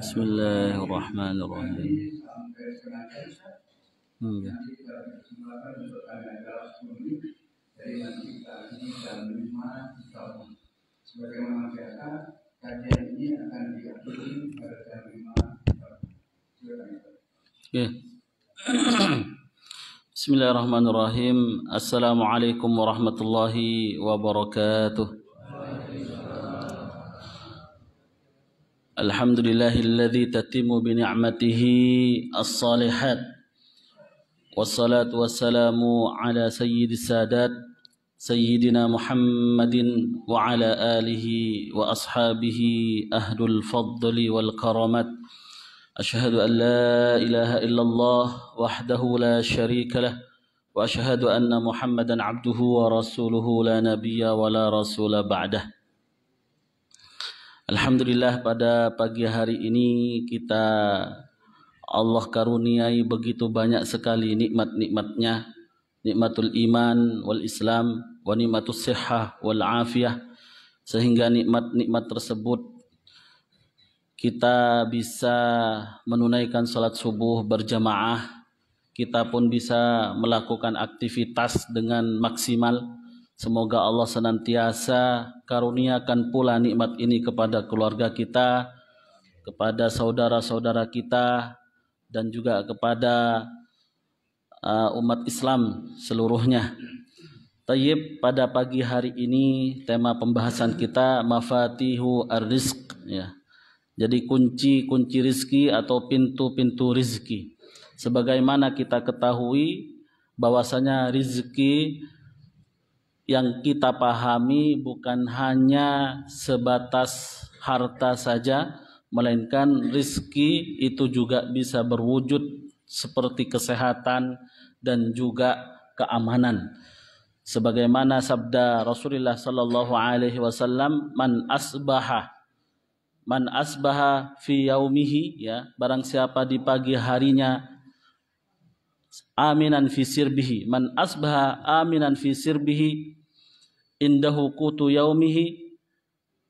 Bismillahirrahmanirrahim. Sebagaimana biasa, kajian ini akan diakhiri pada jam 5. Bismillahirrahmanirrahim. Assalamualaikum warahmatullahi wabarakatuh. Alhamdulillahilladzi tatimmu bi ni'matihi as-salihat. Wassalatu wassalamu ala sayyidis sadat Sayyidina Muhammadin wa ala alihi wa ashabihi ahlul fadli wal karamat. Ashhadu an la ilaha illallah wahdahu la syarika lah wa ashhadu anna Muhammadan abduhu wa rasuluhu la nabiyya wa la rasula ba'dah. Alhamdulillah, pada pagi hari ini kita Allah karuniai begitu banyak sekali nikmat-nikmatnya, nikmatul iman wal islam wa nikmatus sihah wal afiyah, sehingga nikmat-nikmat tersebut kita bisa menunaikan salat subuh berjamaah, kita pun bisa melakukan aktivitas dengan maksimal. Semoga Allah senantiasa karuniakan pula nikmat ini kepada keluarga kita, kepada saudara-saudara kita, dan juga kepada umat Islam seluruhnya. Tayyib, pada pagi hari ini tema pembahasan kita mafatihu ar-rizq, ya. Jadi kunci-kunci rizki atau pintu-pintu rizki. Sebagaimana kita ketahui bahwasanya rizki yang kita pahami bukan hanya sebatas harta saja, melainkan rizki itu juga bisa berwujud seperti kesehatan dan juga keamanan. Sebagaimana sabda Rasulullah sallallahu alaihi wasallam, man asbaha fi yaumihi, ya, barang siapa di pagi harinya aminan fi sirbihi, man asbaha aminan fi sirbihi indahu qutu yaumihi,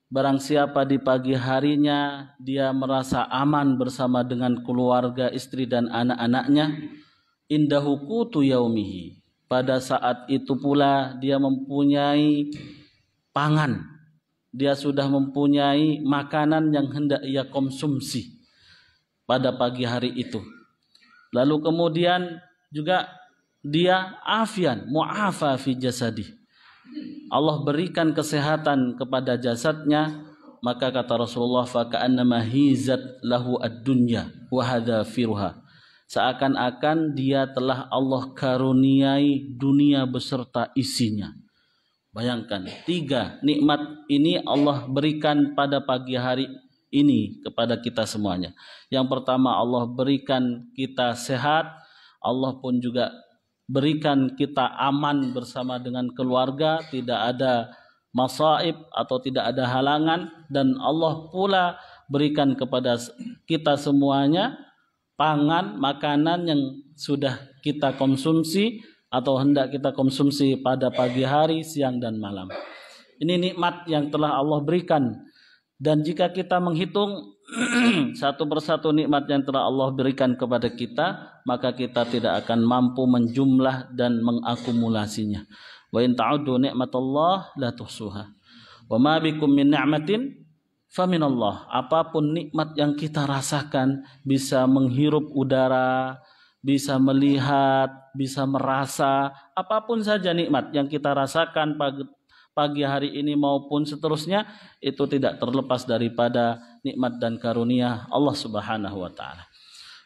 barang siapa di pagi harinya dia merasa aman bersama dengan keluarga, istri dan anak-anaknya, indahu qutu yaumihi, pada saat itu pula dia mempunyai pangan, dia sudah mempunyai makanan yang hendak ia konsumsi pada pagi hari itu. Lalu kemudian juga dia afian, mu'afa fi jasadi, Allah berikan kesehatan kepada jasadnya, maka kata Rasulullah, fa ka'annama hizat lahu ad-dunya wa hadzafiruha, seakan-akan dia telah Allah karuniai dunia beserta isinya. Bayangkan, 3 nikmat ini Allah berikan pada pagi hari ini kepada kita semuanya. Yang pertama, Allah berikan kita sehat, Allah pun juga berikan kita aman bersama dengan keluarga, tidak ada masaib atau tidak ada halangan, dan Allah pula berikan kepada kita semuanya pangan, makanan yang sudah kita konsumsi atau hendak kita konsumsi pada pagi hari, siang dan malam. Ini nikmat yang telah Allah berikan, dan jika kita menghitung satu persatu nikmat yang telah Allah berikan kepada kita, maka kita tidak akan mampu menjumlah dan mengakumulasinya. Wa in ta'uddu ni'matallah la tuhsuha. Wa ma bikum min ni'matin faminallah. Apapun nikmat yang kita rasakan, bisa menghirup udara, bisa melihat, bisa merasa, apapun saja nikmat yang kita rasakan pagi hari ini maupun seterusnya, itu tidak terlepas daripada nikmat dan karunia Allah Subhanahu wa taala.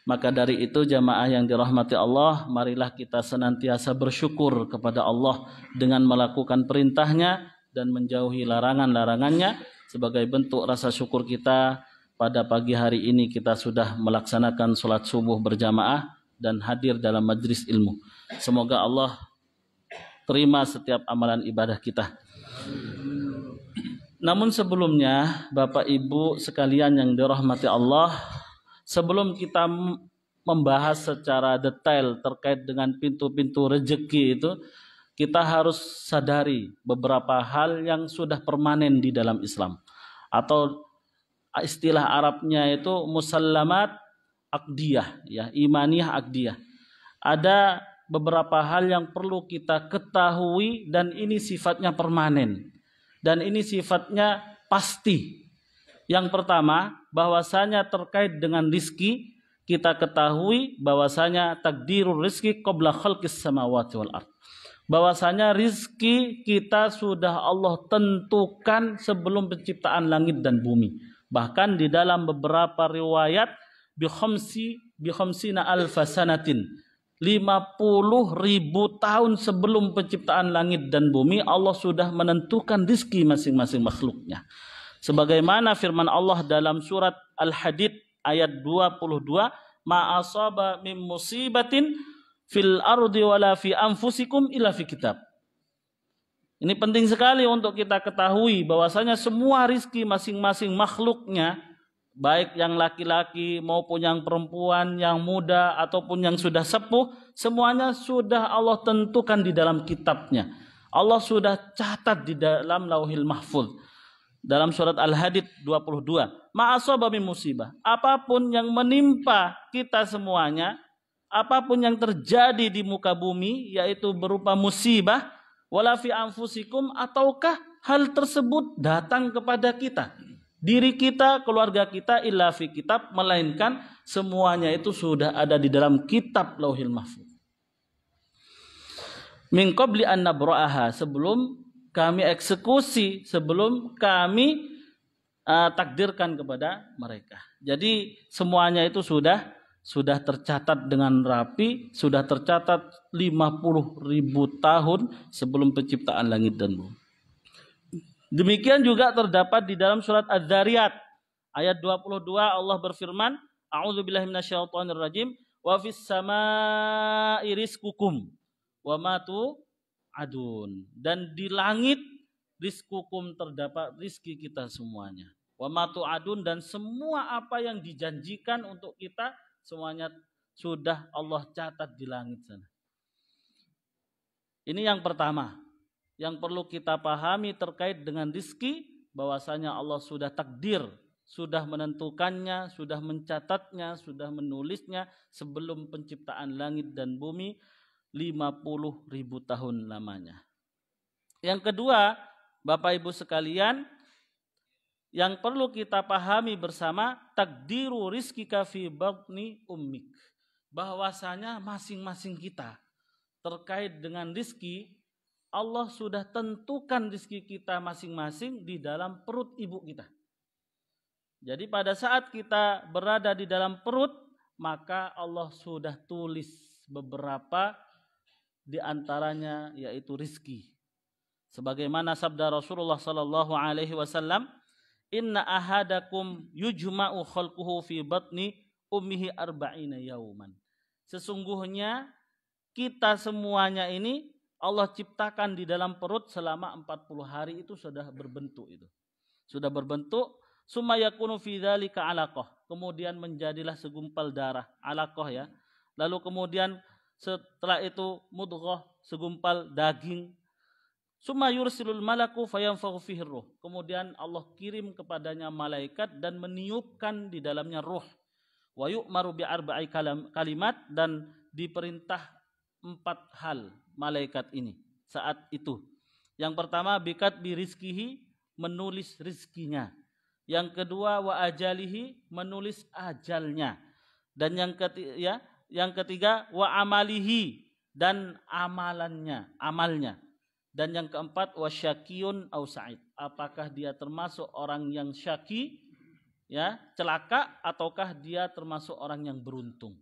Maka dari itu, jamaah yang dirahmati Allah, marilah kita senantiasa bersyukur kepada Allah dengan melakukan perintahnya dan menjauhi larangan-larangannya. Sebagai bentuk rasa syukur kita, pada pagi hari ini kita sudah melaksanakan sholat subuh berjamaah dan hadir dalam majlis ilmu. Semoga Allah terima setiap amalan ibadah kita. Namun sebelumnya, Bapak Ibu sekalian yang dirahmati Allah, sebelum kita membahas secara detail terkait dengan pintu-pintu rezeki itu, kita harus sadari beberapa hal yang sudah permanen di dalam Islam. atau istilah Arabnya itu musallamat aqdiyah, ya, imaniyah aqdiyah. Ada beberapa hal yang perlu kita ketahui dan ini sifatnya permanen dan ini sifatnya pasti. Yang pertama, bahwasanya terkait dengan rizki, kita ketahui bahwasanya takdirul rizki qabla khalqis samawati wal ard. Bahwasanya rizki kita sudah Allah tentukan sebelum penciptaan langit dan bumi. Bahkan di dalam beberapa riwayat bi khamsina alfa sanatin, 50.000 tahun sebelum penciptaan langit dan bumi Allah sudah menentukan rizki masing-masing makhluknya. Sebagaimana firman Allah dalam surat Al-Hadid ayat 22, ma asaba min musibatin fil ardi wala fi anfusikum illa fi kitab. Ini penting sekali untuk kita ketahui bahwasanya semua rizki masing-masing makhluknya, baik yang laki-laki maupun yang perempuan, yang muda ataupun yang sudah sepuh, semuanya sudah Allah tentukan di dalam kitabnya. Allah sudah catat di dalam Lauhil Mahfuz. Dalam surat Al-Hadid 22, ma'asaba min musibah, apapun yang menimpa kita semuanya, apapun yang terjadi di muka bumi, yaitu berupa musibah, wala fi anfusikum, ataukah hal tersebut datang kepada kita, diri kita, keluarga kita, illa fi kitab, melainkan semuanya itu sudah ada di dalam kitab Lauhil Mahfuz. Min qabli an nabra'aha, sebelum kami eksekusi, sebelum kami takdirkan kepada mereka. Jadi semuanya itu sudah tercatat dengan rapi, sudah tercatat 50.000 tahun sebelum penciptaan langit dan bumi. Demikian juga terdapat di dalam surat Az-Zariyat ayat 22, Allah berfirman, a'udzubillahi minasyaitonirrajim, wa fis samaa'i rizqukum wa ma tu'adun, dan di langit rizqukum terdapat rizki kita semuanya, wa ma tu'adun, dan semua apa yang dijanjikan untuk kita semuanya sudah Allah catat di langit sana. Ini yang pertama yang perlu kita pahami terkait dengan rizki, bahwasanya Allah sudah takdir, sudah menentukannya, sudah mencatatnya, sudah menulisnya sebelum penciptaan langit dan bumi 50.000 tahun lamanya. Yang kedua, Bapak Ibu sekalian, yang perlu kita pahami bersama, takdiru rizkika fi batni ummik, bahwasanya masing-masing kita terkait dengan rizki, Allah sudah tentukan rizki kita masing-masing di dalam perut ibu kita. Jadi pada saat kita berada di dalam perut, maka Allah sudah tulis beberapa di antaranya yaitu rizki. Sebagaimana sabda Rasulullah sallallahu alaihi wasallam, inna ahadakum yujma'u khalquhu fi batni ummihi arba'ina yauman. Sesungguhnya kita semuanya ini Allah ciptakan di dalam perut selama 40 hari itu sudah berbentuk itu. Sudah berbentuk, summa yakunu fi dzalika 'alaqah. Kemudian menjadilah segumpal darah, 'alaqah ya. Lalu kemudian setelah itu mudghah, segumpal daging. Summa yursilul malaku fayanfakhu fihi ruh. Kemudian Allah kirim kepadanya malaikat dan meniupkan di dalamnya ruh. Wa yu'maru bi arba'i kalimat, dan diperintah 4 hal malaikat ini saat itu. Yang pertama, bikat bi rizkihi, menulis rizkinya. Yang kedua, wa ajalihi, menulis ajalnya. Dan yang ketiga, wa amalihi, dan amalnya. Dan yang keempat, wa syakiyun au sa'id, apakah dia termasuk orang yang syaki, ya, celaka, ataukah dia termasuk orang yang beruntung.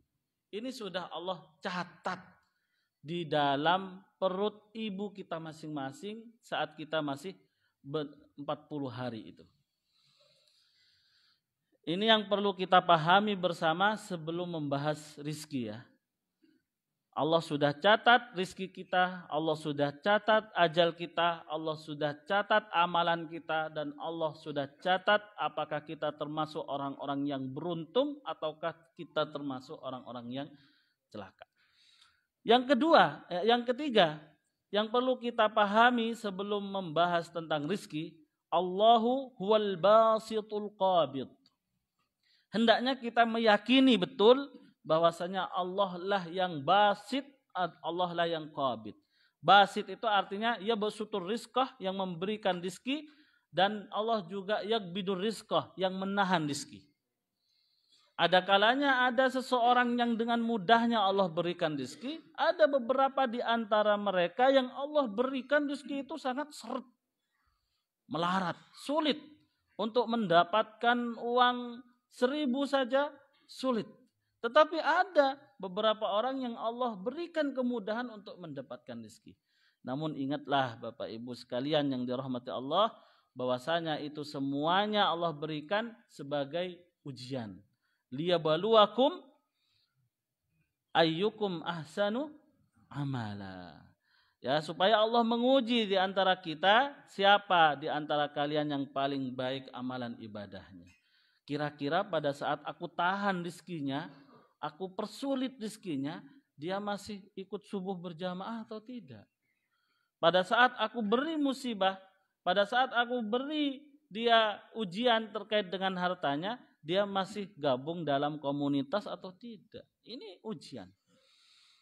Ini sudah Allah catat di dalam perut ibu kita masing-masing saat kita masih 40 hari itu. Ini yang perlu kita pahami bersama sebelum membahas rizki ya. Allah sudah catat rizki kita, Allah sudah catat ajal kita, Allah sudah catat amalan kita, dan Allah sudah catat apakah kita termasuk orang-orang yang beruntung ataukah kita termasuk orang-orang yang celaka. Yang ketiga, yang perlu kita pahami sebelum membahas tentang rizki, Allahu huwal basitul qabid. Hendaknya kita meyakini betul bahwasanya Allah lah yang basit, Allah lah yang qabid. Basit itu artinya ya basutur rizqah, yang memberikan rizki, dan Allah juga yakbidur rizqah, yang menahan rizki. Ada kalanya ada seseorang yang dengan mudahnya Allah berikan rizki, ada beberapa di antara mereka yang Allah berikan rizki itu sangat seret, melarat, sulit untuk mendapatkan uang 1.000 saja sulit. Tetapi ada beberapa orang yang Allah berikan kemudahan untuk mendapatkan rizki. Namun ingatlah Bapak Ibu sekalian yang dirahmati Allah, bahwasanya itu semuanya Allah berikan sebagai ujian. Liyabluwakum ayyukum ahsanu amala. Ya, supaya Allah menguji di antara kita siapa di antara kalian yang paling baik amalan ibadahnya. Kira-kira pada saat aku tahan rizkinya, aku persulit rizkinya, dia masih ikut subuh berjamaah atau tidak? Pada saat aku beri musibah, pada saat aku beri dia ujian terkait dengan hartanya, dia masih gabung dalam komunitas atau tidak? Ini ujian.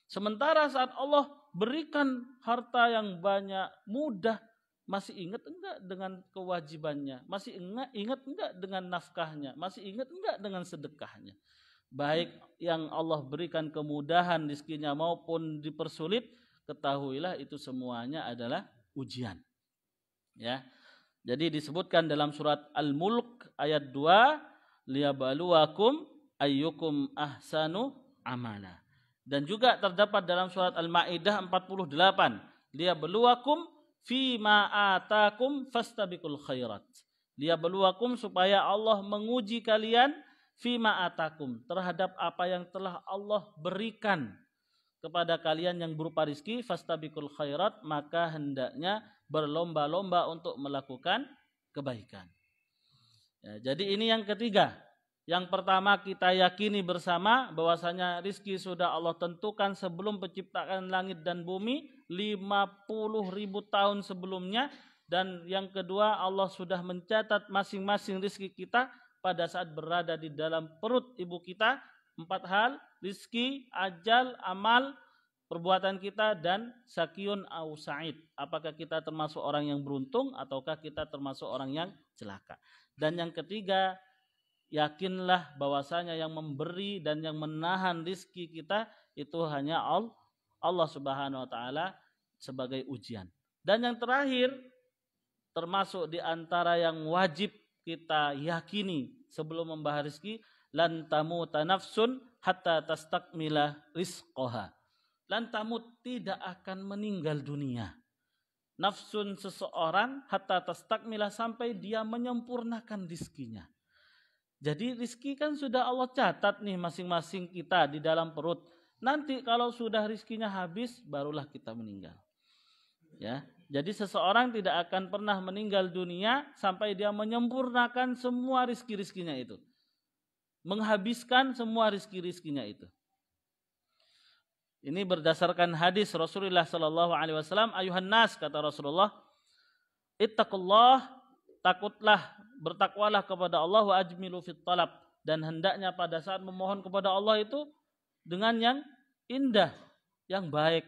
Sementara saat Allah berikan harta yang banyak, mudah, masih ingat enggak dengan kewajibannya? Masih ingat enggak dengan nafkahnya? Masih ingat enggak dengan sedekahnya? Baik yang Allah berikan kemudahan rizkinya maupun dipersulit, ketahuilah itu semuanya adalah ujian. Ya. Jadi disebutkan dalam surat Al-Mulk ayat 2, liyabluwakum ayyukum ahsanu amala. Dan juga terdapat dalam surat Al-Maidah 48, liyabluwakum fima atakum fastabiqul khairat. Liyabluwakum, supaya Allah menguji kalian, fima atakum, terhadap apa yang telah Allah berikan kepada kalian yang berupa rizki, fastabiqul khairat, maka hendaknya berlomba-lomba untuk melakukan kebaikan. Ya, jadi ini yang ketiga. Yang pertama, kita yakini bersama bahwasanya rizki sudah Allah tentukan sebelum penciptaan langit dan bumi 50.000 tahun sebelumnya. Dan yang kedua, Allah sudah mencatat masing-masing rizki kita pada saat berada di dalam perut ibu kita. 4 hal: rizki, ajal, amal, perbuatan kita, dan sakyun au sa'id. Apakah kita termasuk orang yang beruntung ataukah kita termasuk orang yang celaka. Dan yang ketiga, yakinlah bahwasanya yang memberi dan yang menahan rizki kita itu hanya Allah Subhanahu wa taala sebagai ujian. Dan yang terakhir, termasuk di antara yang wajib kita yakini sebelum membahas rizki, lan tamuta nafsun hatta tastakmila rizqaha. Lan tamut, tidak akan meninggal dunia. Nafsun, seseorang, hatta tastakmila, sampai dia menyempurnakan rizkinya. Jadi rizki kan sudah Allah catat nih masing-masing kita di dalam perut. Nanti kalau sudah rizkinya habis, barulah kita meninggal. Ya, jadi seseorang tidak akan pernah meninggal dunia sampai dia menyempurnakan semua rizki-rizkinya itu, menghabiskan semua rizki-rizkinya itu. Ini berdasarkan hadis Rasulullah sallallahu alaihi wasallam, ayuhan nas, kata Rasulullah, ittaqullah, takutlah, bertakwalah kepada Allah, wa ajmilu fit talab, dan hendaknya pada saat memohon kepada Allah itu dengan yang indah, yang baik,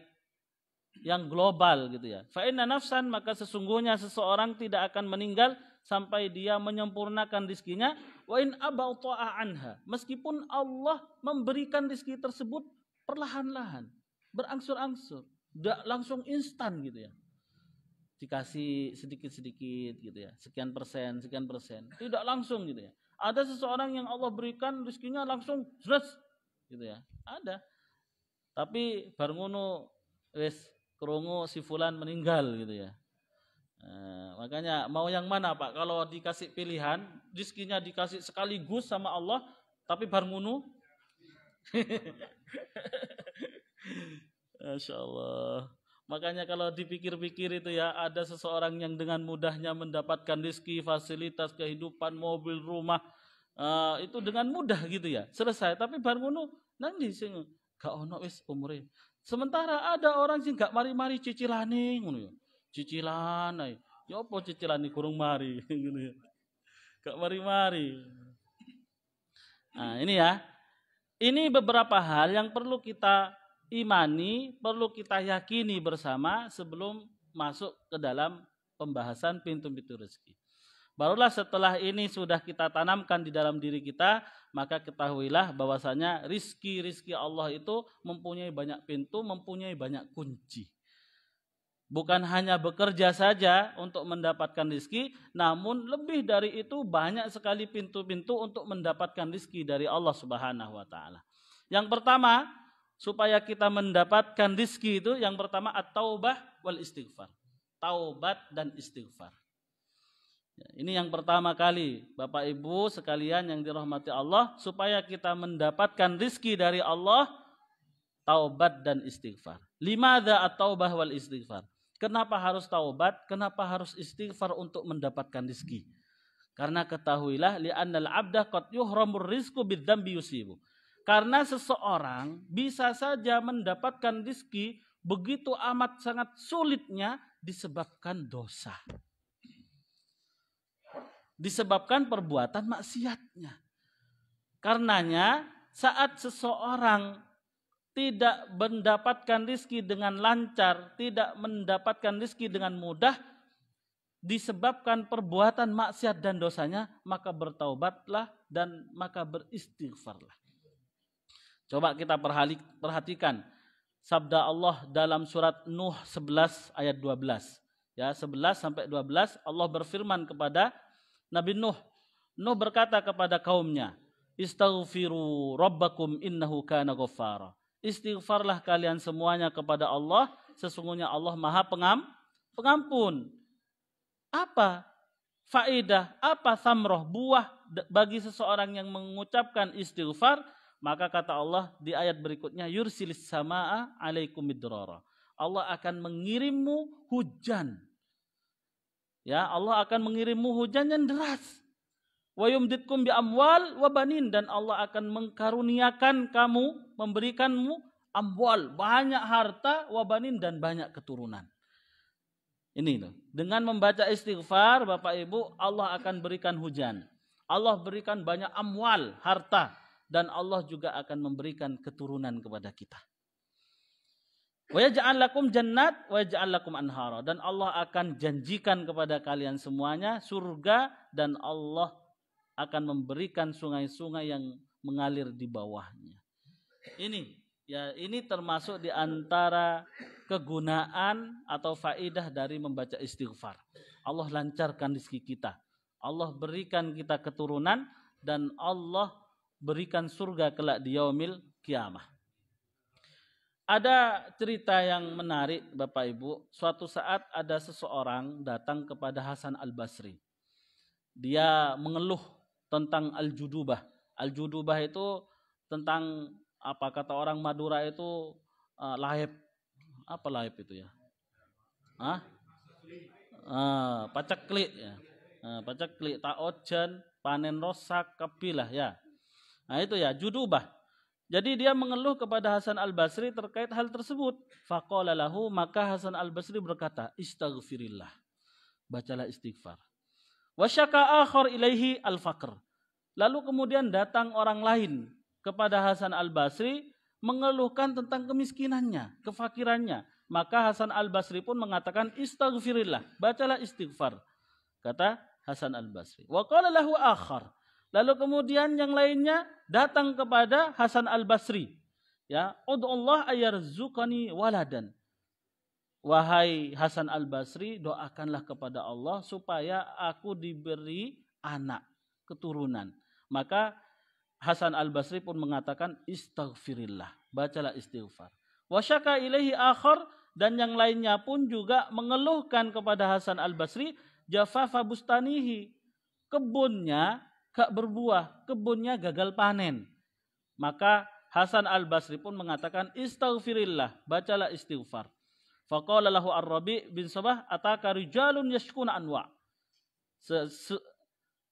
yang global gitu ya. Fa inna nafsan, maka sesungguhnya seseorang tidak akan meninggal sampai dia menyempurnakan rizkinya. Wa in abau ta'a anha, meskipun Allah memberikan rizki tersebut perlahan-lahan, berangsur-angsur, tidak langsung instan gitu ya, dikasih sedikit-sedikit gitu ya, sekian persen, tidak langsung gitu ya. Ada seseorang yang Allah berikan rizkinya langsung zres gitu ya, ada. Tapi bar ngono wis krungu si fulan meninggal gitu ya. Makanya mau yang mana Pak? Kalau dikasih pilihan, rizkinya dikasih sekaligus sama Allah, tapi bar ngono. Masya Allah. Makanya kalau dipikir-pikir itu ya, ada seseorang yang dengan mudahnya mendapatkan rezeki, fasilitas kehidupan, mobil, rumah, itu dengan mudah gitu ya, selesai. Tapi bar ngono nanti sing gak ono wis umure. Sementara ada orang sing gak mari-mari cicilane ngono ya. Cicilan ae. Ya apa cicilan di kurung mari gitu. Gak mari-mari. Nah, ini ya. Ini beberapa hal yang perlu kita imani, perlu kita yakini bersama sebelum masuk ke dalam pembahasan pintu-pintu rezeki. Barulah setelah ini sudah kita tanamkan di dalam diri kita, maka ketahuilah bahwasanya rizki Allah itu mempunyai banyak pintu, mempunyai banyak kunci. Bukan hanya bekerja saja untuk mendapatkan rizki, namun lebih dari itu banyak sekali pintu-pintu untuk mendapatkan rizki dari Allah Subhanahu wa Ta'ala. Yang pertama, supaya kita mendapatkan rizki itu, yang pertama at-taubah wal istighfar. Taubat dan istighfar. Ini yang pertama kali, Bapak Ibu sekalian yang dirahmati Allah, supaya kita mendapatkan rizki dari Allah, taubat dan istighfar. Limadza at-taubah wal istighfar? Kenapa harus taubat? Kenapa harus istighfar untuk mendapatkan rizki? Karena ketahuilah li'annal abda qad yuhramur rizqu bidzambi yusibu. Karena seseorang bisa saja mendapatkan rizki begitu amat sangat sulitnya disebabkan dosa. Disebabkan perbuatan maksiatnya. Karenanya saat seseorang tidak mendapatkan rizki dengan lancar, tidak mendapatkan rizki dengan mudah, disebabkan perbuatan maksiat dan dosanya, maka bertaubatlah dan maka beristighfarlah. Coba kita perhatikan sabda Allah dalam surat Nuh 11 ayat 12. Ya, 11 sampai 12 Allah berfirman kepada Nabi Nuh. Nuh berkata kepada kaumnya, "Istaghfiru rabbakum innahu kana ghaffara." Istighfarlah kalian semuanya kepada Allah, sesungguhnya Allah Maha Pengampun. Apa faedah, apa samroh, buah bagi seseorang yang mengucapkan istighfar? Maka kata Allah di ayat berikutnya, yursilis samaa alaikum midrara. Allah akan mengirimmu hujan. Ya, Allah akan mengirimmu hujan yang deras. Wa yumditkum bi amwal wa banin, dan Allah akan mengkaruniakan kamu, memberikanmu amwal, banyak harta, wa banin, dan banyak keturunan. Ini loh. Dengan membaca istighfar, Bapak Ibu, Allah akan berikan hujan. Allah berikan banyak amwal, harta, dan Allah juga akan memberikan keturunan kepada kita. Wa yaj'al lakum jannat wa yaj'al lakum anhara, dan Allah akan janjikan kepada kalian semuanya surga, dan Allah akan memberikan sungai-sungai yang mengalir di bawahnya. Ini termasuk di antara kegunaan atau faedah dari membaca istighfar. Allah lancarkan rezeki kita. Allah berikan kita keturunan, dan Allah berikan surga kelak di yaumil kiamah. Ada cerita yang menarik, Bapak Ibu. Suatu saat ada seseorang datang kepada Hasan Al-Basri. Dia mengeluh tentang al-judubah. Al-judubah itu tentang apa kata orang Madura itu lahep. Apa lahep itu ya? Pacaklik ya. Pacaklik, taojan, panen rosak, kabilah ya. Nah itu ya, judubah. Jadi dia mengeluh kepada Hasan Al-Basri terkait hal tersebut. Faqala lahu, maka Hasan Al-Basri berkata, istaghfirillah. Bacalah istighfar. Wasyaka akhar ilaihi al-faqr. Lalu kemudian datang orang lain kepada Hasan Al-Basri mengeluhkan tentang kemiskinannya, kefakirannya. Maka Hasan Al-Basri pun mengatakan istaghfirillah, bacalah istighfar. Kata Hasan Al-Basri. Wa qala lahu akhar. Lalu kemudian yang lainnya datang kepada Hasan Al-Basri. Ya, ud'ullah ayarzuqani waladan. Wahai Hasan Al-Basri, doakanlah kepada Allah supaya aku diberi anak, keturunan. Maka Hasan Al-Basri pun mengatakan istaghfirillah, bacalah istighfar. Wasyaka ilaihi akhar, dan yang lainnya pun juga mengeluhkan kepada Hasan Al-Basri, jafafa bustanihi, kebunnya gak berbuah, kebunnya gagal panen. Maka Hasan Al-Basri pun mengatakan istaghfirillah, bacalah istighfar. Faqala lahu Ar-Rabi' bin Sabah, ataka rijalun yashkuna anwa'.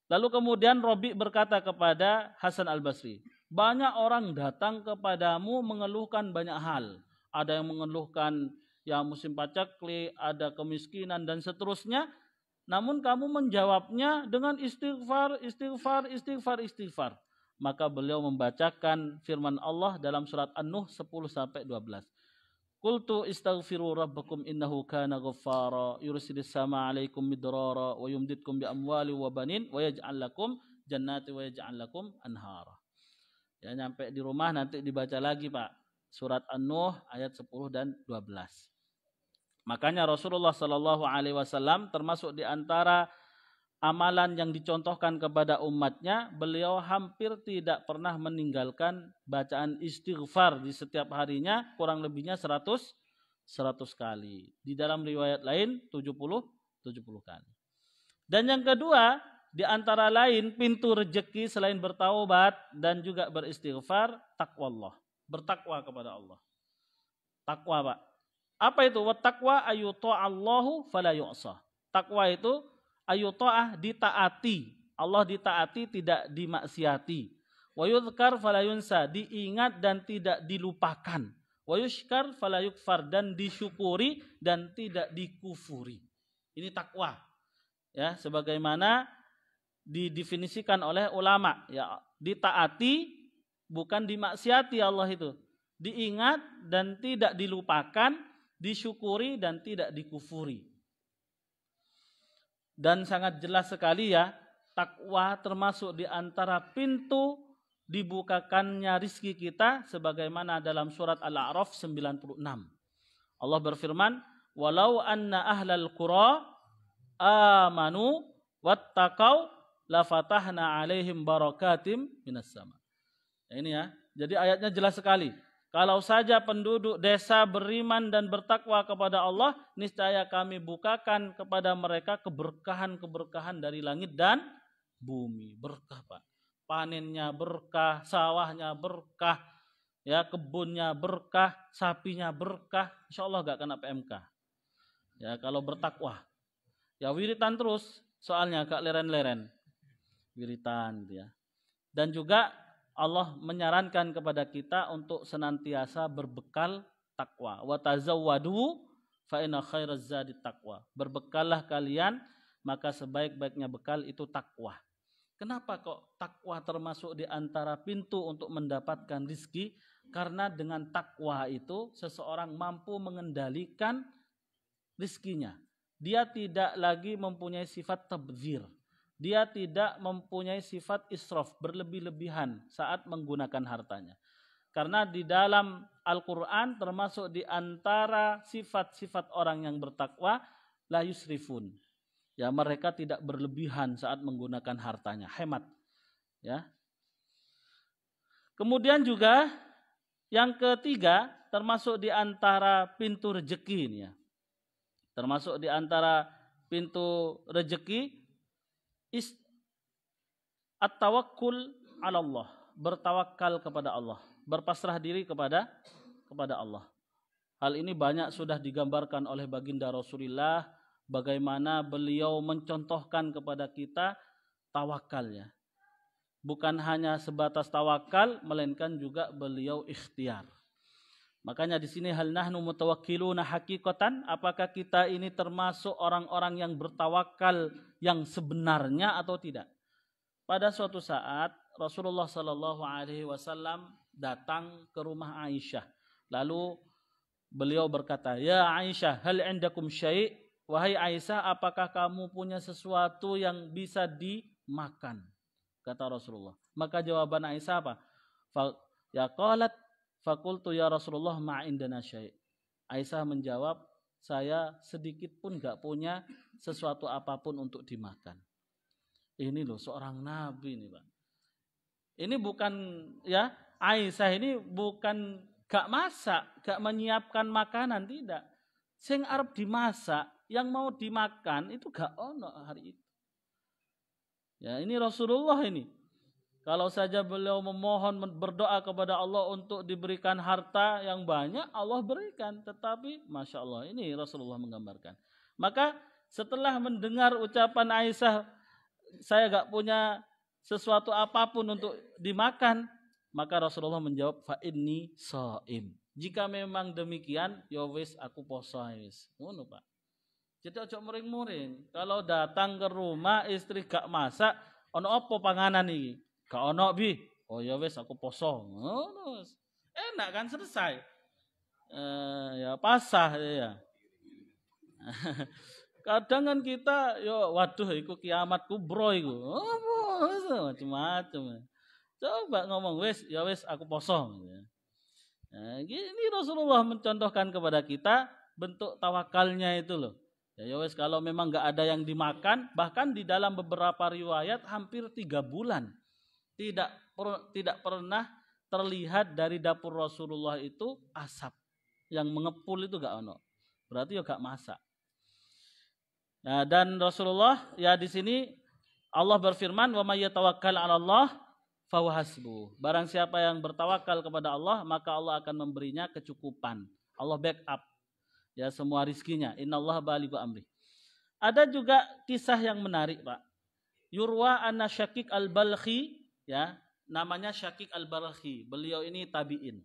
Lalu kemudian Rabi' berkata kepada Hasan Al-Basri, banyak orang datang kepadamu mengeluhkan banyak hal. Ada yang mengeluhkan ya musim pacaklik, ada kemiskinan dan seterusnya. namun kamu menjawabnya dengan istighfar, istighfar, istighfar, istighfar. Maka beliau membacakan firman Allah dalam surat An-Nuh 10-12. Qultu istaghfiru rabbakum innahu kana ghaffara yursilis sama 'alaikum midrara wa yumditkum bi amwali wa banin wa yaj'al lakum jannati wa yaj'al lakum anhara. Ya, nyampe di rumah nanti dibaca lagi, Pak. Surat An-Nuh ayat 10 dan 12. Makanya Rasulullah sallallahu alaihi wasallam termasuk di antara amalan yang dicontohkan kepada umatnya, beliau hampir tidak pernah meninggalkan bacaan istighfar di setiap harinya, kurang lebihnya 100 kali. Di dalam riwayat lain 70 kali. Dan yang kedua, di antara lain pintu rezeki selain bertaubat dan juga beristighfar, takwa Allah. Bertakwa kepada Allah. Takwa, Pak. Apa itu? Wattaqwa ayyuta'allahu fala yu'sa. Takwa itu ayyuta'ah, ditaati. Allah ditaati, tidak dimaksiati. Wa yudhkar fala yunsa, diingat dan tidak dilupakan. Wa yushkar fala yukfar, dan disyukuri dan tidak dikufuri. Ini takwa. Ya, sebagaimana didefinisikan oleh ulama, ya, ditaati bukan dimaksiati Allah itu. Diingat dan tidak dilupakan, disyukuri dan tidak dikufuri. Dan sangat jelas sekali ya, takwa termasuk di antara pintu dibukakannya rizki kita, sebagaimana dalam surat Al-A'raf 96. Allah berfirman, walau anna ahlal qura amanu wattaqau lafatahna alaihim barakatim minas sama. Ini ya, jadi ayatnya jelas sekali. Kalau saja penduduk desa beriman dan bertakwa kepada Allah, niscaya kami bukakan kepada mereka keberkahan-keberkahan dari langit dan bumi. Berkah, Pak. Panennya berkah, sawahnya berkah, ya, kebunnya berkah, sapinya berkah. Insya Allah gak kena PMK. Ya, kalau bertakwa. Ya, wiritan terus, soalnya gak leren-leren. Wiritan, ya. Dan juga Allah menyarankan kepada kita untuk senantiasa berbekal takwa. Wa tazawwadu fa inna khairaz zadi taqwa. Berbekallah kalian, maka sebaik-baiknya bekal itu takwa. Kenapa kok takwa termasuk di antara pintu untuk mendapatkan rizki? Karena dengan takwa itu seseorang mampu mengendalikan rizkinya. Dia tidak lagi mempunyai sifat tabdzir. Dia tidak mempunyai sifat israf, berlebih-lebihan saat menggunakan hartanya. Karena di dalam Al-Quran termasuk di antara sifat-sifat orang yang bertakwa, la yusrifun. Ya, mereka tidak berlebihan saat menggunakan hartanya, hemat. Ya. Kemudian juga yang ketiga, termasuk di antara pintu rezeki ini ya. Termasuk di antara pintu rezeki, at-tawakkul 'ala Allah, bertawakal kepada Allah, berpasrah diri kepada Allah. Hal ini banyak sudah digambarkan oleh baginda Rasulullah, bagaimana beliau mencontohkan kepada kita tawakalnya. Bukan hanya sebatas tawakal, melainkan juga beliau ikhtiar. Makanya di sini hal nahnu mutawakkiluna haqiqatan, apakah kita ini termasuk orang-orang yang bertawakal yang sebenarnya atau tidak? Pada suatu saat Rasulullah sallallahu alaihi wasallam datang ke rumah Aisyah. Lalu beliau berkata, "Ya Aisyah, hal indakum syai'?" Wahai Aisyah, apakah kamu punya sesuatu yang bisa dimakan? Kata Rasulullah. Maka jawaban Aisyah apa? Ya qalat fakultu ya Rasulullah ma indana syai'. Aisyah menjawab, saya sedikit pun gak punya sesuatu apapun untuk dimakan. Ini loh seorang nabi ini, Pak. Ini bukan ya, Aisyah ini bukan gak masak, gak menyiapkan makanan, tidak. Sing arep dimasak, yang mau dimakan itu gak ono hari itu. Ya, ini Rasulullah ini. Kalau saja beliau memohon berdoa kepada Allah untuk diberikan harta yang banyak, Allah berikan. Tetapi Masya Allah, ini Rasulullah menggambarkan. Maka setelah mendengar ucapan Aisyah, saya gak punya sesuatu apapun untuk dimakan, maka Rasulullah menjawab, fa inni shaim. Jika memang demikian, ya wis aku poso wis. Ngono, Pak. Jadi ojo muring-muring. Kalau datang ke rumah istri gak masak, ono apa panganan iki? Gak ono bi. Oh ya wes aku poso. Ngono. Enak kan selesai. Ya pasah ya. Kadang kan kita yo waduh iku kiamat kubro iku. Oh, macam-macam. Coba ngomong wes ya wes aku poso. Nah, ini Rasulullah mencontohkan kepada kita bentuk tawakalnya itu loh. Ya wes kalau memang nggak ada yang dimakan, bahkan di dalam beberapa riwayat hampir 3 bulan tidak pernah terlihat dari dapur Rasulullah itu asap yang mengepul itu gak ono. Berarti ya gak masak. Nah, dan Rasulullah ya di sini Allah berfirman wa may yatawakkal 'ala Allah fahuwa hasbuh. Barang siapa yang bertawakal kepada Allah, maka Allah akan memberinya kecukupan. Allah backup ya semua rizkinya. Innallaha balighu amri. Ada juga kisah yang menarik, Pak. Yurwa anna Syakik al-Balkhi, ya, namanya Syakik al-Balkhi. Beliau ini tabi'in.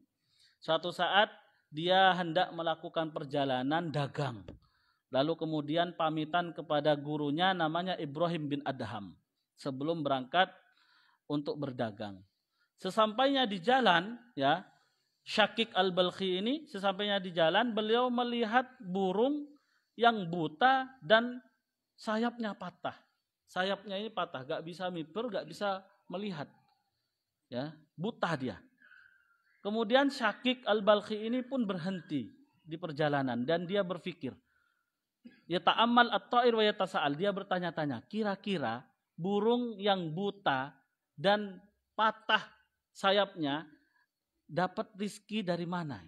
Suatu saat dia hendak melakukan perjalanan dagang. Lalu kemudian pamitan kepada gurunya namanya Ibrahim bin Adham sebelum berangkat untuk berdagang. Sesampainya di jalan, ya, Syakik al-Balkhi ini sesampainya di jalan beliau melihat burung yang buta dan sayapnya patah. Sayapnya ini patah, gak bisa miber, gak bisa melihat. Ya, buta dia. Kemudian Syakik al-Balkhi ini pun berhenti di perjalanan dan dia berpikir. Ya ta'ammal at-ta'ir wa yatasa'al. Dia bertanya-tanya, kira-kira burung yang buta dan patah sayapnya dapat rizki dari mana?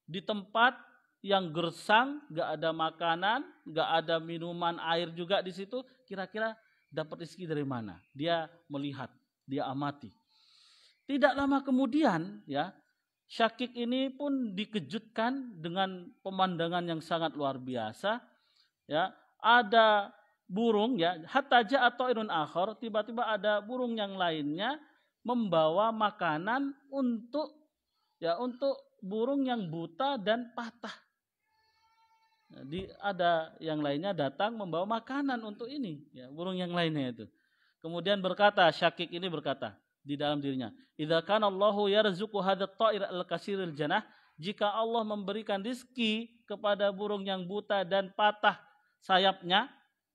Di tempat yang gersang, gak ada makanan, gak ada minuman air juga di situ, kira-kira dapat rizki dari mana? Dia melihat, dia amati. Tidak lama kemudian, ya, Syakik ini pun dikejutkan dengan pemandangan yang sangat luar biasa. Ya, ada burung, ya, hatta ja'a ta'irun akhar, tiba-tiba ada burung yang lainnya membawa makanan untuk burung yang buta dan patah. Ada yang lainnya datang membawa makanan untuk ini, ya, burung yang lainnya itu. Kemudian berkata, Syakik ini berkata di dalam dirinya, idza kana Allahu yarzuqu hadat ta'ir al-kasiril janah, jika Allah memberikan rizki kepada burung yang buta dan patah sayapnya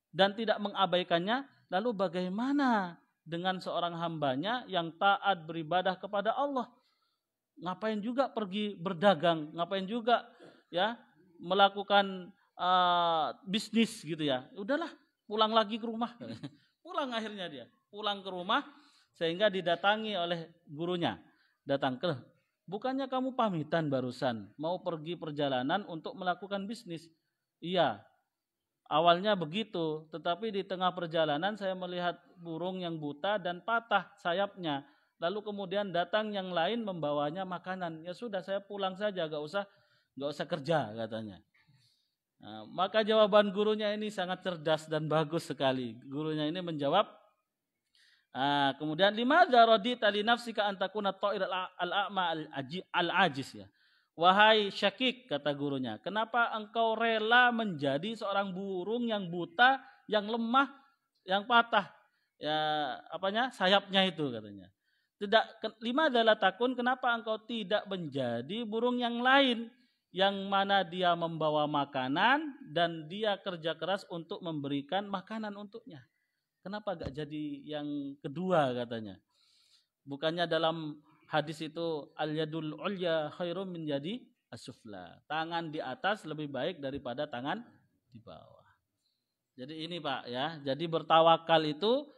dan tidak mengabaikannya, lalu bagaimana dengan seorang hambanya yang taat beribadah kepada Allah? Ngapain juga pergi berdagang, ngapain juga ya melakukan bisnis gitu ya. Udahlah, pulang lagi ke rumah. Pulang akhirnya dia, pulang ke rumah sehingga didatangi oleh gurunya. Datang ke, bukannya kamu pamitan barusan mau pergi perjalanan untuk melakukan bisnis? Iya, awalnya begitu, tetapi di tengah perjalanan saya melihat burung yang buta dan patah sayapnya. Lalu kemudian datang yang lain membawanya makanan. Ya sudah, saya pulang saja, gak usah kerja katanya. Nah, maka jawaban gurunya ini sangat cerdas dan bagus sekali. Gurunya ini menjawab, kemudian limadza radita li nafsika an takuna ta'ir al-a'ma al-ajiz, ya. Wahai Syakik, kata gurunya, kenapa engkau rela menjadi seorang burung yang buta, yang lemah, yang patah, ya sayapnya itu katanya. Tidak, limadza la takun, kenapa engkau tidak menjadi burung yang lain yang mana dia membawa makanan dan dia kerja keras untuk memberikan makanan untuknya? Kenapa gak jadi yang kedua katanya? Bukannya dalam hadis itu al-yadul ulya khairum min yadi as-sufla. Tangan di atas lebih baik daripada tangan di bawah. Jadi ini Pak ya. Jadi bertawakal itu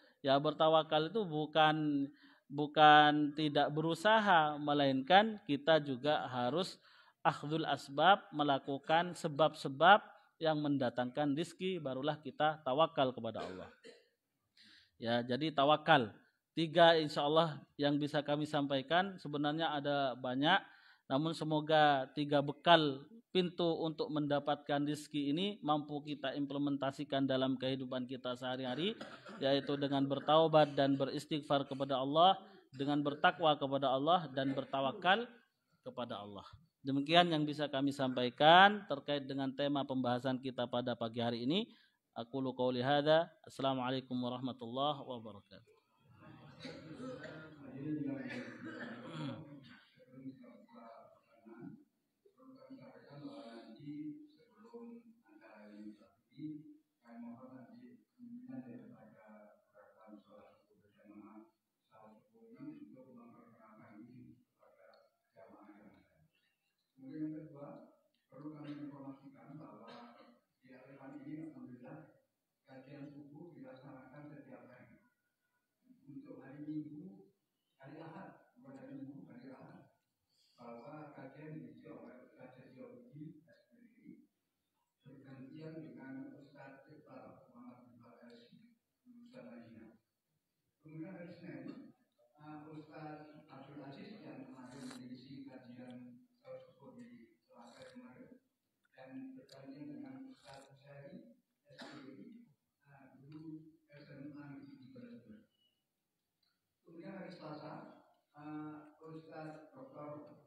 bukan tidak berusaha, melainkan kita juga harus akhdul asbab, melakukan sebab-sebab yang mendatangkan rizki, barulah kita tawakal kepada Allah. Ya, jadi tawakal 3 insya Allah yang bisa kami sampaikan. Sebenarnya ada banyak, namun semoga 3 bekal pintu untuk mendapatkan rizki ini mampu kita implementasikan dalam kehidupan kita sehari-hari, yaitu dengan bertaubat dan beristighfar kepada Allah, dengan bertakwa kepada Allah dan bertawakal kepada Allah. Demikian yang bisa kami sampaikan terkait dengan tema pembahasan kita pada pagi hari ini. Aku qouli hadza. Assalamualaikum warahmatullahi wabarakatuh. Kemudian yang kedua, perlu kami informasikan bahwa di Al-Quran ini alhamdulillah kajian subuh dilaksanakan setiap hari. Untuk hari Minggu, hari Ahad, bukan hari Minggu, hari Ahad, bahwa kajian diisi oleh Ustaz Jaziludin SPDI bergantian dengan Ustaz Iqbal Muhammad Iqbal LC lulusan Madinah. Kemudian hari Senin, Ustaz Abdul Aziz yang kemarin mengisi kajian di Selasa kemarin dan bergantian dengan Ustaz Syari SPDI guru SMA di Beledweyne. Kemudian hari Selasa, Ustaz Dr.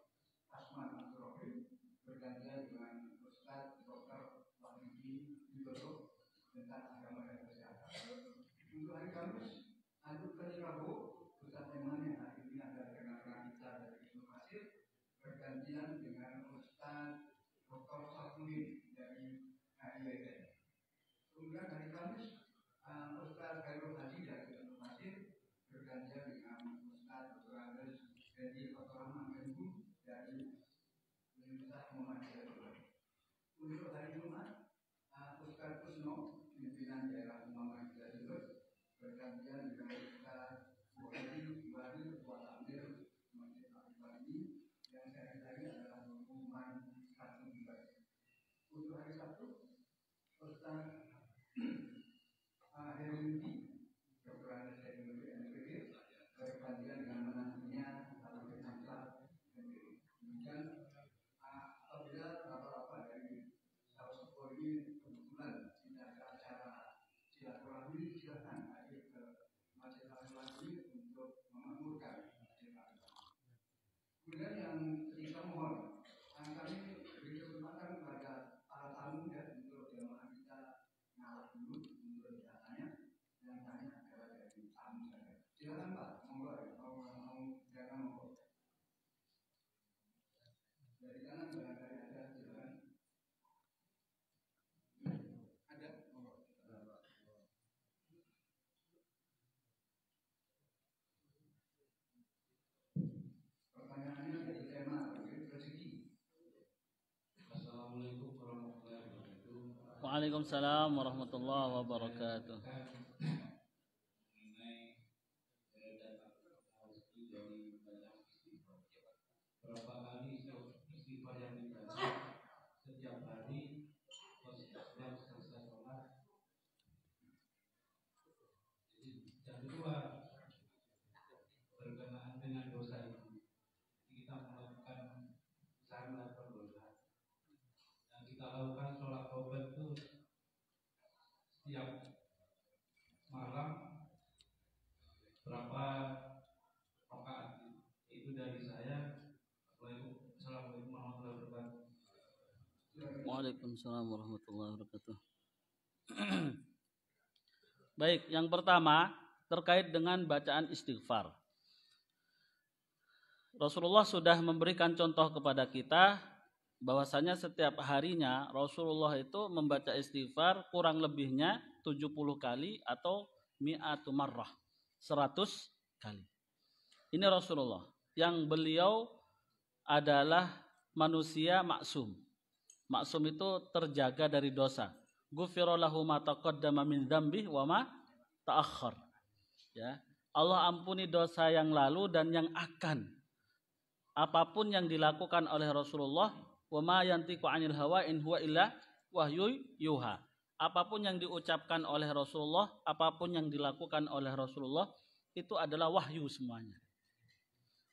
Asman Abdurrahim bergantian dengan Ustaz Dr. Wahyudi Widodo tentang agama dan kesehatan. Untuk hari Kamis, Aduk Rabu, Ustaz Eman yang hari ini ada rekan-rekan kita dari Ibnu Masjid bergantian dengan Ustaz Dr. Safudin dari HIWTN. Kemudian hari Kamis, Ustaz Khairul Haji dari Ibnu Masjid bergantian dengan Ustaz Dr. Andres Dedi Rahman Menhu dari Universitas Muhammadiyah. Untuk hari Jumat, Ustaz Kusno pimpinan daerah Muhammadiyah Jember bergantian dengan Ustaz Muhammad Iwari Ketua Amir Masjid Al-Bani yang sekretari adalah Numan Hasan Ibrahim. Untuk hari Sabtu, Ustaz Herwinti Dr. Andes dari NPD bergantian dengan menantunya Alif Hamzah NPD. Kemudian apabila bapak-bapak dari Salsopor ini kebetulan tidak ada acara silaturahmi, silakan hadir ke Masjid Al-Bani untuk memakmurkan Masjid Al-Bani. Kemudian yang kita mohon, kami beri kesempatan kepada para tamu dan untuk jemaah kita ngalah dulu untuk ditanya. Yang tanya adalah dari tamu saja. Silakan Pak, monggo jangan monggo. Dari kanan barangkali ada, silakan. Ada, monggo. Pertanyaannya dari tema rezeki. Assalamualaikum warahmatullahi wabarakatuh. Waalaikumsalam warahmatullahi wabarakatuh. Berapa kali istighfar yang dibaca setiap hari setiap selesai sholat. Yang kedua, berkenaan dengan dosa itu, kita melakukan usaha melakukan dosa. Yang kita lakukan sholat taubat itu setiap malam berapa rakaat? Itu dari saya. Assalamualaikum warahmatullahi wabarakatuh. Waalaikumsalam warahmatullahi wabarakatuh. Baik, yang pertama terkait dengan bacaan istighfar. Rasulullah sudah memberikan contoh kepada kita bahwasanya setiap harinya Rasulullah itu membaca istighfar kurang lebihnya 70 kali atau mi'atu marrah, 100 kali. Ini Rasulullah yang beliau adalah manusia maksum. Maksum itu terjaga dari dosa. Ghufira lahu ma taqaddama min dzambihi wa ma ta'akhkhar. Ya. Allah ampuni dosa yang lalu dan yang akan. Apapun yang dilakukan oleh Rasulullah, wa ma yantiqu 'anil hawa in huwa illa wahyu yuha. Apapun yang diucapkan oleh Rasulullah, apapun yang dilakukan oleh Rasulullah itu adalah wahyu semuanya.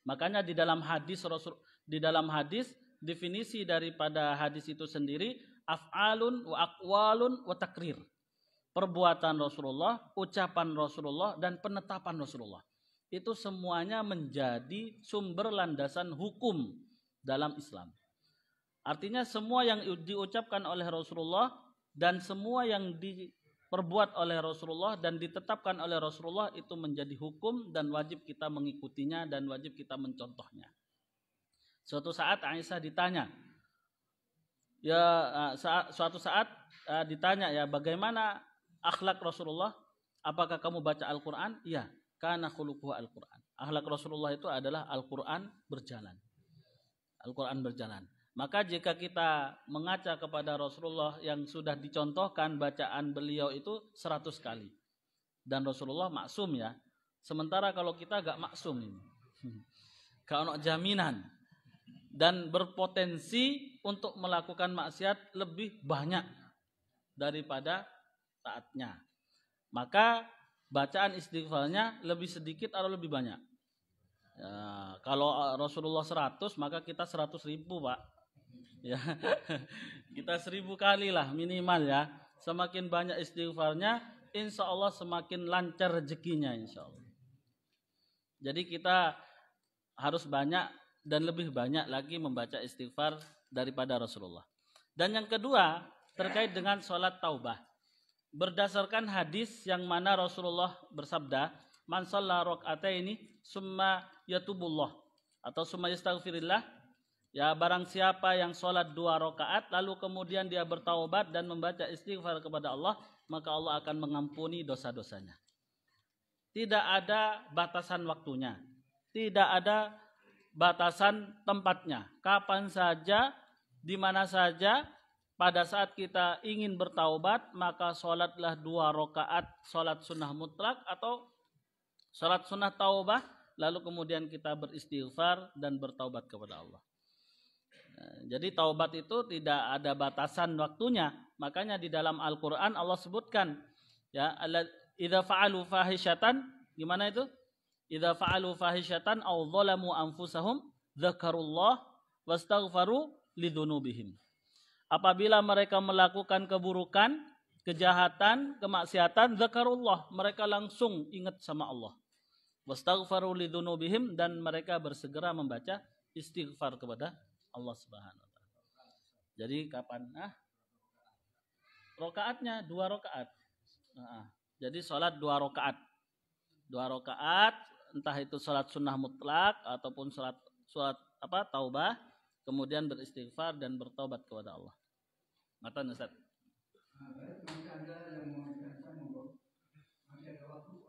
Makanya di dalam hadis definisi daripada hadis itu sendiri af'alun wa aqwalun wa takrir. Perbuatan Rasulullah, ucapan Rasulullah dan penetapan Rasulullah. Itu semuanya menjadi sumber landasan hukum dalam Islam. Artinya semua yang diucapkan oleh Rasulullah dan semua yang diperbuat oleh Rasulullah dan ditetapkan oleh Rasulullah itu menjadi hukum dan wajib kita mengikutinya dan wajib kita mencontohnya. Suatu saat Aisyah ditanya, suatu saat ditanya ya, bagaimana akhlak Rasulullah? Apakah kamu baca Al-Quran? Iya, kana khuluquhu Al-Quran. Akhlak Rasulullah itu adalah Al-Quran berjalan. Al-Quran berjalan. Maka jika kita mengaca kepada Rasulullah yang sudah dicontohkan bacaan beliau itu 100 kali. Dan Rasulullah maksum ya. Sementara kalau kita gak maksum ini. Gak ada jaminan. Dan berpotensi untuk melakukan maksiat lebih banyak daripada taatnya. Maka bacaan istighfarnya lebih sedikit atau lebih banyak? Ya, kalau Rasulullah 100 maka kita 100.000 Pak. Ya, kita 1000 kali lah minimal ya. Semakin banyak istighfarnya, insya Allah semakin lancar rezekinya insya Allah. Jadi kita harus banyak dan lebih banyak lagi membaca istighfar daripada Rasulullah. Dan yang kedua terkait dengan sholat taubah. Berdasarkan hadis yang mana Rasulullah bersabda, man shalla raka'ataini summa yatubullah atau summa yastaghfirillah. Ya, barang siapa yang sholat 2 rakaat lalu kemudian dia bertaubat dan membaca istighfar kepada Allah, maka Allah akan mengampuni dosa-dosanya. Tidak ada batasan waktunya, tidak ada batasan tempatnya. Kapan saja, di mana saja, pada saat kita ingin bertaubat, maka sholatlah 2 rakaat sholat sunnah mutlak atau sholat sunnah taubah, lalu kemudian kita beristighfar dan bertaubat kepada Allah. Jadi taubat itu tidak ada batasan waktunya. Makanya di dalam Al-Qur'an Allah sebutkan ya, idza fa'alu fahishatan, gimana itu? Idza fa'alu fahishatan aw zalamu anfusahum dzakarullah wastaghfaru lidzunubihim. Apabila mereka melakukan keburukan, kejahatan, kemaksiatan, dzakarullah, mereka langsung ingat sama Allah. Wastaghfaru lidzunubihim, dan mereka bersegera membaca istighfar kepada Allah Subhanahu wa taala. Jadi kapan? Rakaatnya 2 rakaat. Jadi sholat 2 rakaat. 2 rakaat, entah itu sholat sunnah mutlak ataupun sholat taubah, kemudian beristighfar dan bertaubat kepada Allah. Mata Ustaz. Masih ada yang mau ditanyakan, monggo. Masih ada waktu.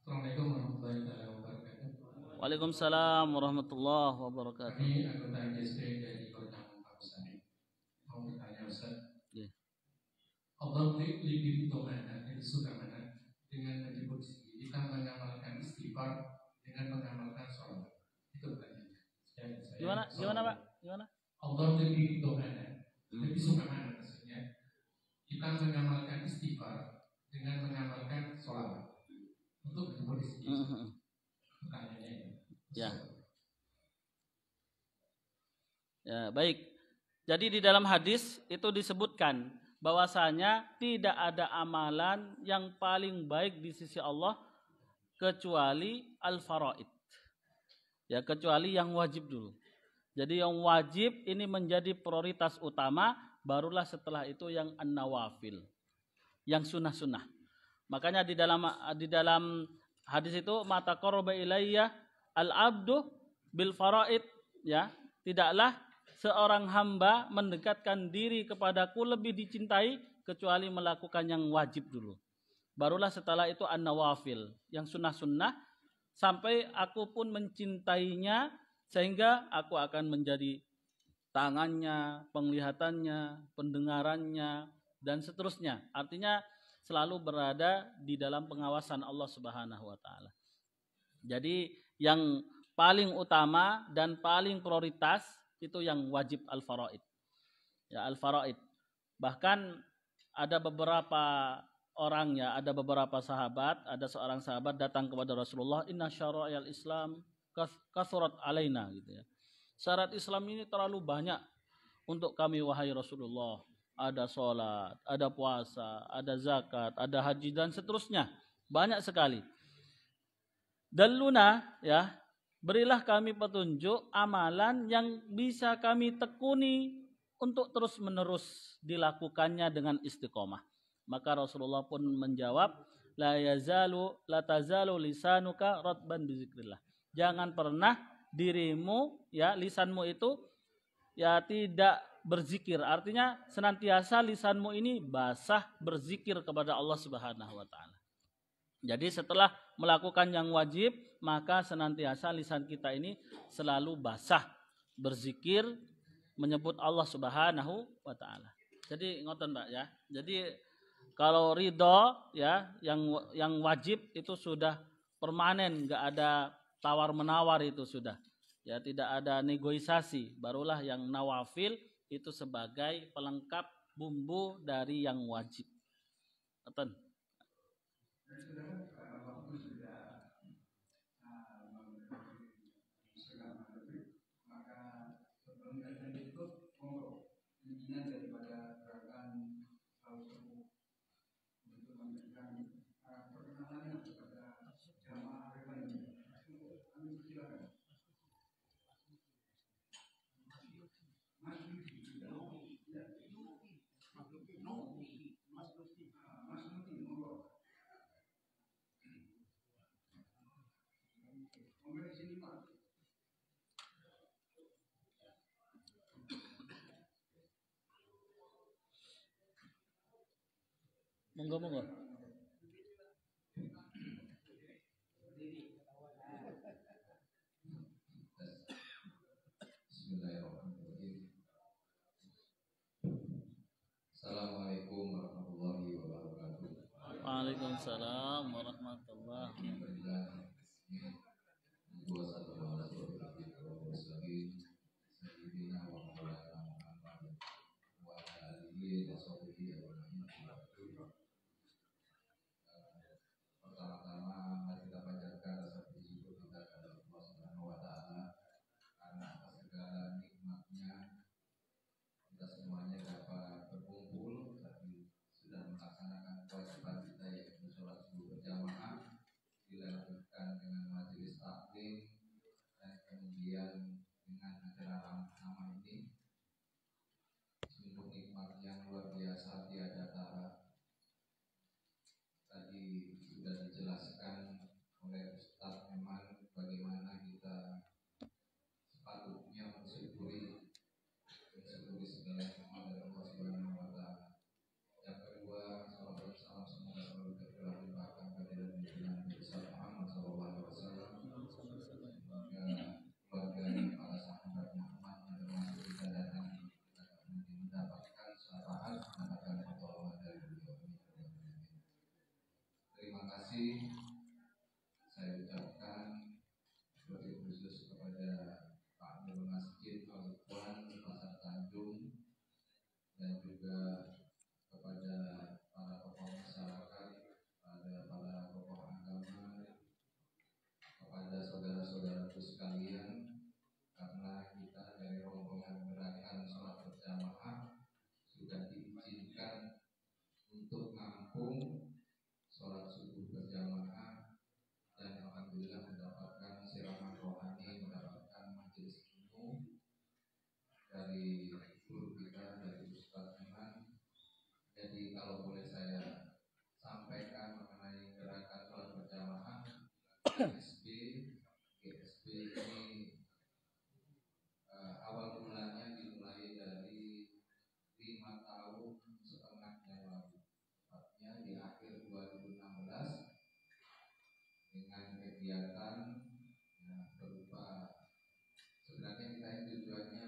Assalamualaikum warahmatullahi wabarakatuh. Waalaikumsalam warahmatullahi wabarakatuh. Kami anggota GSP dari Kota Pakusari. Mau bertanya Ustaz. Yeah. Allah lebih mana dari surga mana dengan menyebut kita mengamalkan istighfar dengan mengamalkan sholat. Itu pertanyaannya. Gimana Pak? Gimana? Allah lebih mana? Lebih suka mana maksudnya? Kita mengamalkan istighfar dengan mengamalkan sholat. Untuk menyebut istighfar. Pertanyaannya. Ya. Ya, baik. Jadi di dalam hadis itu disebutkan bahwasanya tidak ada amalan yang paling baik di sisi Allah kecuali al-faraid. Ya, kecuali yang wajib dulu. Jadi yang wajib ini menjadi prioritas utama, barulah setelah itu yang an-nawafil. Yang sunnah-sunnah. Makanya di dalam hadis itu mata qarraba ilayya al-abdu bil faraid, ya, tidaklah seorang hamba mendekatkan diri kepadaku lebih dicintai kecuali melakukan yang wajib dulu. Barulah setelah itu an-nawafil, yang sunnah-sunnah, sampai aku pun mencintainya sehingga aku akan menjadi tangannya, penglihatannya, pendengarannya dan seterusnya. Artinya selalu berada di dalam pengawasan Allah Subhanahu wa taala. Jadi yang paling utama dan paling prioritas itu yang wajib al-faraid. Ya, al-faraid. Bahkan ada beberapa orang, ya, ada beberapa sahabat, ada seorang sahabat datang kepada Rasulullah, inna syara'il Islam kathurat alaina, gitu ya. Syarat Islam ini terlalu banyak untuk kami wahai Rasulullah. Ada sholat, ada puasa, ada zakat, ada haji dan seterusnya. Banyak sekali. Dalluna, ya, berilah kami petunjuk amalan yang bisa kami tekuni untuk terus menerus dilakukannya dengan istiqomah. Maka Rasulullah pun menjawab, la tazalu lisanuka ratban bizikrillah. Jangan pernah dirimu, ya, lisanmu itu ya tidak berzikir. Artinya senantiasa lisanmu ini basah berzikir kepada Allah Subhanahu wa taala. Jadi setelah melakukan yang wajib, maka senantiasa lisan kita ini selalu basah berzikir menyebut Allah Subhanahu wa taala. Jadi ngoten Mbak ya. Jadi kalau ridho ya yang wajib itu sudah permanen, enggak ada tawar menawar, itu sudah. Ya tidak ada negosiasi. Barulah yang nawafil itu sebagai pelengkap bumbu dari yang wajib. Ngoten. Monggo. Assalamualaikum warahmatullahi wabarakatuh. Waalaikumsalam warahmatullahi Pertama-tama mari kita panjatkan rasa puji syukur kita kepada Allah Subhanahu wa taala karena atas segala nikmatnya kita semuanya dapat berkumpul tadi sudah melaksanakan kewajiban kita yaitu sholat subuh berjamaah, dilanjutkan dengan majelis taklim dan kemudian dengan acara ramah ini. Sungguh nikmat yang luar biasa tiada tara. Tadi sudah dijelaskan oleh Ustaz Eman bagaimana kita sepatutnya mensyukuri segala nikmat dari Allah Subhanahu wa taala. Yang kedua, salawat dan salam semoga selalu tercurah limpahkan kepada junjungan besar Muhammad sallallahu alaihi wasallam, keluarga para sahabat Muhammad yang termasuk kita dan nanti kita akan mendapatkan syafaat, mendapatkan pertolongan dari beliau. Terima kasih saya ucapkan sebagai khusus kepada Pak Nur Masjid Al-Ikhwan Pasar Tanjung dan juga kepada para tokoh masyarakat, pada para tokoh agama, kepada saudara-saudaraku sekalian, karena kita dari rombongan gerakan sholat berjamaah sudah diizinkan untuk menampung sholat subuh berjamaah dan alhamdulillah mendapatkan siraman rohani, mendapatkan majelis ilmu dari guru kita, dari Ustaz Eman. Jadi kalau boleh saya sampaikan mengenai gerakan sholat berjamaah GSB ini awal mulanya dimulai dari 5 tahun setengah yang lalu, tepatnya di akhir 2016 dengan kegiatan berupa, sebenarnya kita tujuannya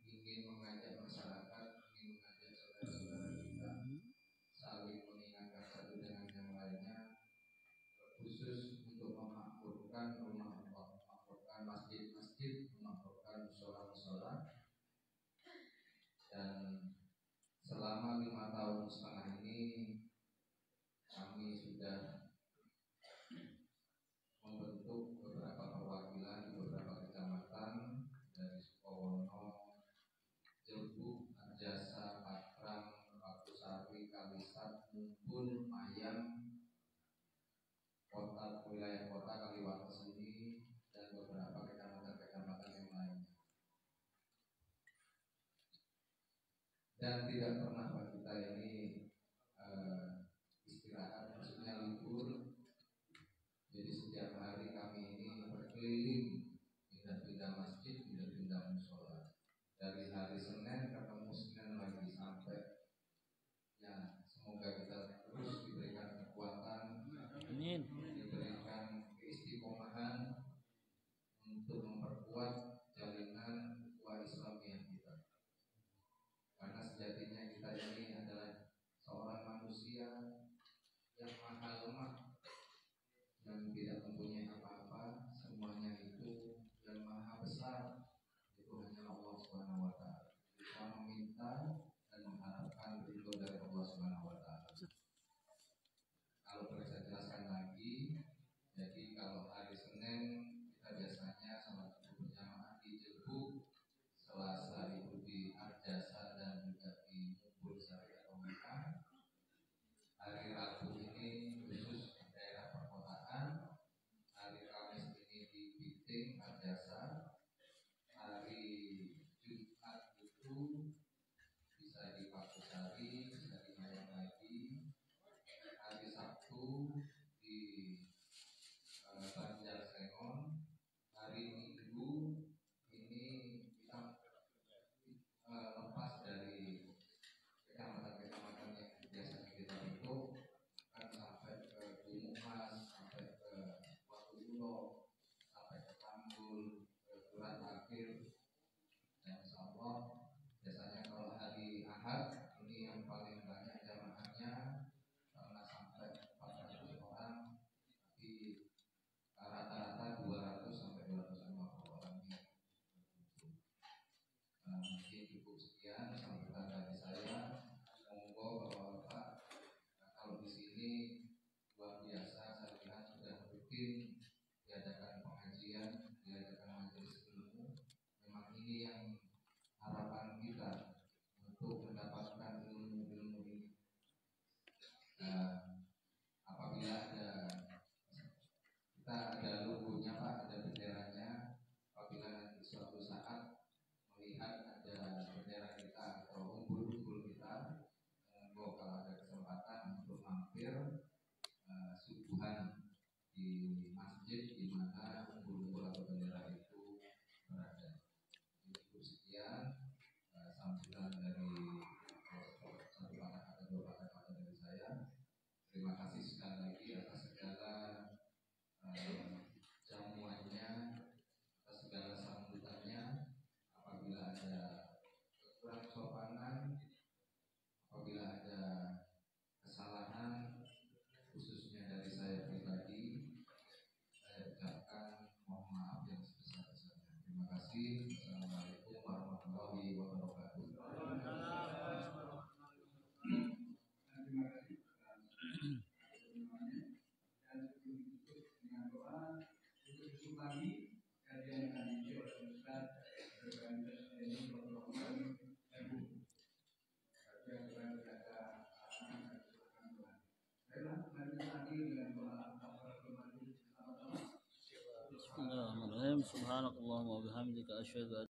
ingin mengajak masyarakat, ingin mengajak saudara-saudara kita saling mengingatkan satu dengan yang lainnya, khusus untuk memakmurkan rumah Allah, memakmurkan masjid-masjid, memakmurkan musola-musola. Dan selama 5 tahun setengah ini kami sudah membentuk beberapa perwakilan di beberapa kecamatan dari Sukowono, Jelbuk, Arjasa, Pakrang, Pakusari, Kalisat, Mumpun, Mayang, wilayah kota Kaliwates ini dan tidak pernah Pak kita ini istirahat, maksudnya libur. Jadi setiap hari kami ini berkeliling, pindah-pindah masjid, pindah-pindah musola. Dari hari Senin ketemu Senin lagi sampai ya semoga kita terus diberikan kekuatan, diberikan keistiqomahan untuk memperkuat jalinan ukhuwah Islamiyah kita. Karena sejatinya kita ini adalah seorang manusia yang maha lemah, yang tidak mempunyai apa-apa, semuanya itu yang maha besar itu hanya Allah Subhanahu wa taala. Kita meminta dan mengharapkan ridho dari Allah Subhanahu wa taala. Kalau boleh saya jelaskan lagi, jadi kalau hari Senin kita biasanya salat subuh berjamaah di Jelbu, Selasa itu di Arjasa dan juga di Mubur Syariah atau Mekah. Hari Rabu ini khusus di daerah perkotaan. Hari Kamis ini di Biting, Arjasa. Hari Jumat itu bisa di Pakusari, bisa di Mayang lagi. Hari Sabtu di Banjarsengon. Hari Minggu ini kita lepas dari kecamatan-kecamatan yang biasanya kita bentuk, kan sampai ke Bumumas, sampai ke Watuulo, sampai ke Tanggul, ke Kurat Akhir. Dan insya Allah biasanya kalau hari Ahad ini yang paling banyak jamaahnya karena sampai 400 orang, tapi rata-rata 200 sampai 250 orang ini. Mungkin cukup sekian sambutan dari saya. Monggo Bapak-bapak, kalau di sini luar biasa, saya lihat sudah rutin diadakan pengajian, diadakan majelis ilmu. Memang ini yang harapan kita untuk mendapatkan ilmu-ilmu ini. Apabila kita ada logonya Pak, ada benderanya. Apabila nanti suatu saat melihat ada bendera kita atau umbul-umbul kita, kalau ada kesempatan untuk mampir subuhan di masjid di mana umbul-umbul atau bendera itu berada. Cukup sekian sambutan dari satu kata-kata, dua kata-kata dari saya. Terima kasih sekali lagi atas segala jamuannya, atas segala sambutannya. Apabila ada kekurangan sopanan, apabila ada kesalahan, khususnya dari saya pribadi, saya ucapkan mohon maaf yang sebesar-besarnya. Terima kasih. Assalamualaikum warahmatullahi wabarakatuh. Terima kasih. Dan sebelum ditutup dengan doa, untuk besok pagi kajian akan diisi oleh Ustaz berorganisasi ini Rahman Ibu. Yang sedang berada anak dan silakan Tuhan. Baiklah, mari kita akhiri dengan doa kafaratul majlis bersama-sama. Bismillahirrahmanirrahim. Subhanakallahumma wa bihamdika asyhadu an